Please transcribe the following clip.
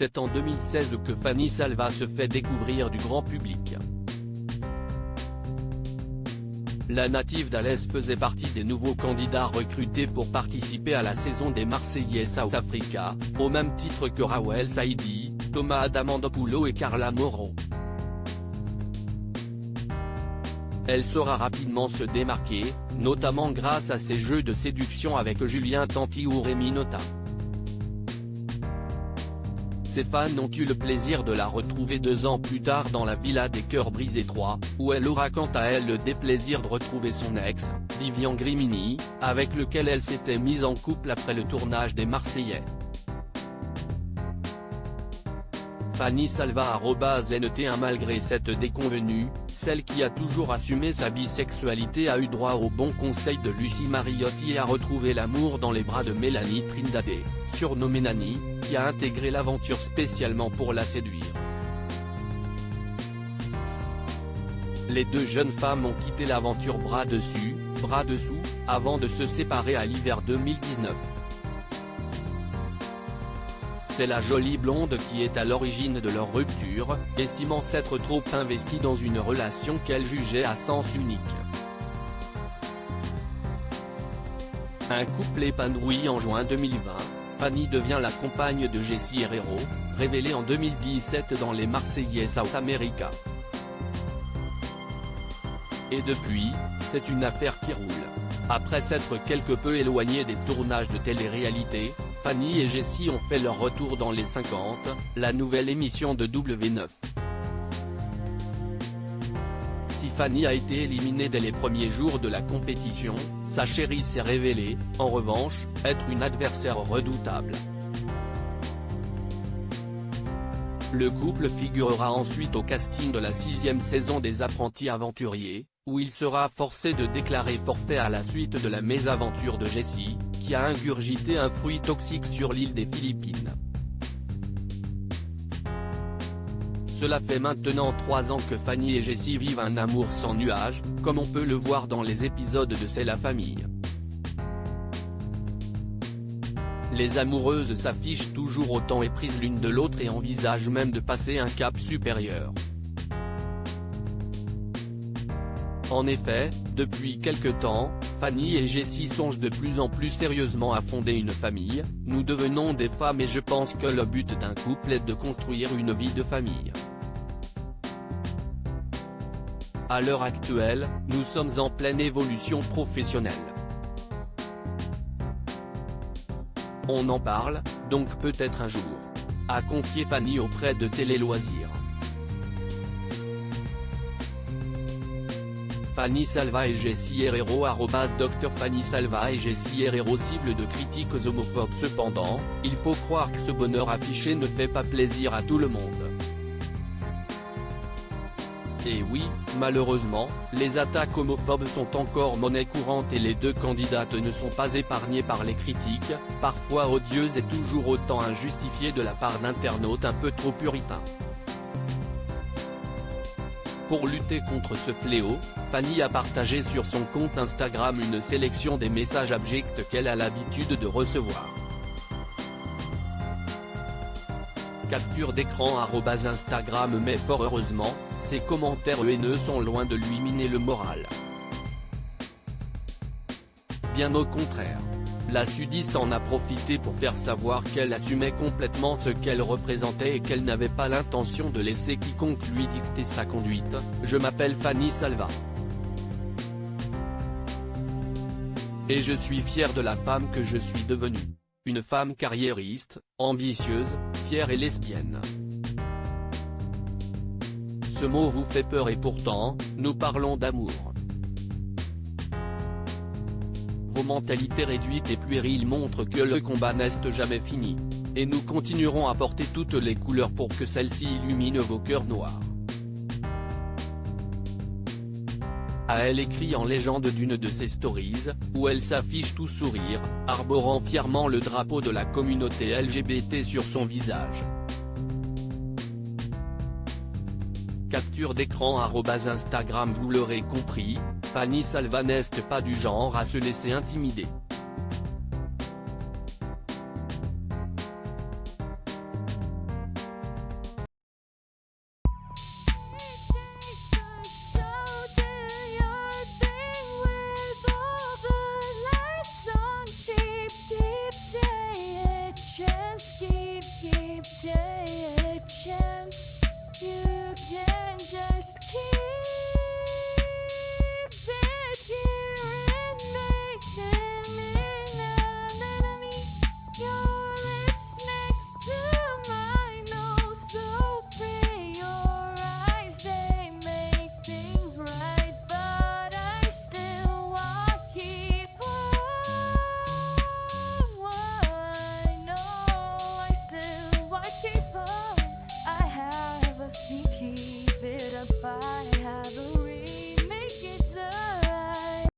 C'est en 2016 que Fanny Salva se fait découvrir du grand public. La native d'Alès faisait partie des nouveaux candidats recrutés pour participer à la saison des Marseillais South Africa, au même titre que Rawel Saidi, Thomas Adamandopoulos et Carla Moro. Elle saura rapidement se démarquer, notamment grâce à ses jeux de séduction avec Julien Tanti ou Rémi Nota. Ses fans ont eu le plaisir de la retrouver 2 ans plus tard dans la Villa des Cœurs Brisés 3, où elle aura quant à elle le déplaisir de retrouver son ex, Vivian Grimini, avec lequel elle s'était mise en couple après le tournage des Marseillais. Fanny Salva @NT1 Malgré cette déconvenue, celle qui a toujours assumé sa bisexualité a eu droit aux bons conseils de Lucie Mariotti et a retrouvé l'amour dans les bras de Mélanie Trindade, surnommée Nani, qui a intégré l'aventure spécialement pour la séduire. Les 2 jeunes femmes ont quitté l'aventure bras dessus, bras dessous, avant de se séparer à l'hiver 2019. C'est la jolie blonde qui est à l'origine de leur rupture, estimant s'être trop investie dans une relation qu'elle jugeait à sens unique. Un couple épanoui en juin 2020, Fanny devient la compagne de Jessy Herrero, révélée en 2017 dans les Marseillais South America. Et depuis, c'est une affaire qui roule. Après s'être quelque peu éloignée des tournages de télé-réalité, Fanny et Jessy ont fait leur retour dans les 50, la nouvelle émission de W9. Si Fanny a été éliminée dès les premiers jours de la compétition, sa chérie s'est révélée, en revanche, être une adversaire redoutable. Le couple figurera ensuite au casting de la 6e saison des Apprentis Aventuriers, où il sera forcé de déclarer forfait à la suite de la mésaventure de Jessy, qui a ingurgité un fruit toxique sur l'île des Philippines. Cela fait maintenant 3 ans que Fanny et Jessy vivent un amour sans nuages, comme on peut le voir dans les épisodes de C'est la famille. Les amoureuses s'affichent toujours autant éprises l'une de l'autre et envisagent même de passer un cap supérieur. En effet, depuis quelque temps, Fanny et Jessy songent de plus en plus sérieusement à fonder une famille. Nous devenons des femmes et je pense que le but d'un couple est de construire une vie de famille. À l'heure actuelle, nous sommes en pleine évolution professionnelle. On en parle, donc peut-être un jour, a confié Fanny auprès de Télé Loisirs. Fanny Salva et Jessy Herrero @Dr Fanny Salva et Jessy Herrero cible de critiques homophobes. Cependant, il faut croire que ce bonheur affiché ne fait pas plaisir à tout le monde. Et oui, malheureusement, les attaques homophobes sont encore monnaie courante et les 2 candidates ne sont pas épargnées par les critiques, parfois odieuses et toujours autant injustifiées de la part d'internautes un peu trop puritains. Pour lutter contre ce fléau, Fanny a partagé sur son compte Instagram une sélection des messages abjects qu'elle a l'habitude de recevoir. Capture d'écran @Instagram. Mais fort heureusement, ses commentaires haineux sont loin de lui miner le moral. Bien au contraire. La sudiste en a profité pour faire savoir qu'elle assumait complètement ce qu'elle représentait et qu'elle n'avait pas l'intention de laisser quiconque lui dicter sa conduite. Je m'appelle Fanny Salva. Et je suis fière de la femme que je suis devenue. Une femme carriériste, ambitieuse, fière et lesbienne. Ce mot vous fait peur et pourtant, nous parlons d'amour. Vos mentalités réduites et puériles montrent que le combat n'est jamais fini. Et nous continuerons à porter toutes les couleurs pour que celles-ci illuminent vos cœurs noirs. A elle écrit en légende d'une de ses stories, où elle s'affiche tout sourire, arborant fièrement le drapeau de la communauté LGBT sur son visage. Capture d'écran @Instagram. Vous l'aurez compris, Fanny Salva n'est pas du genre à se laisser intimider.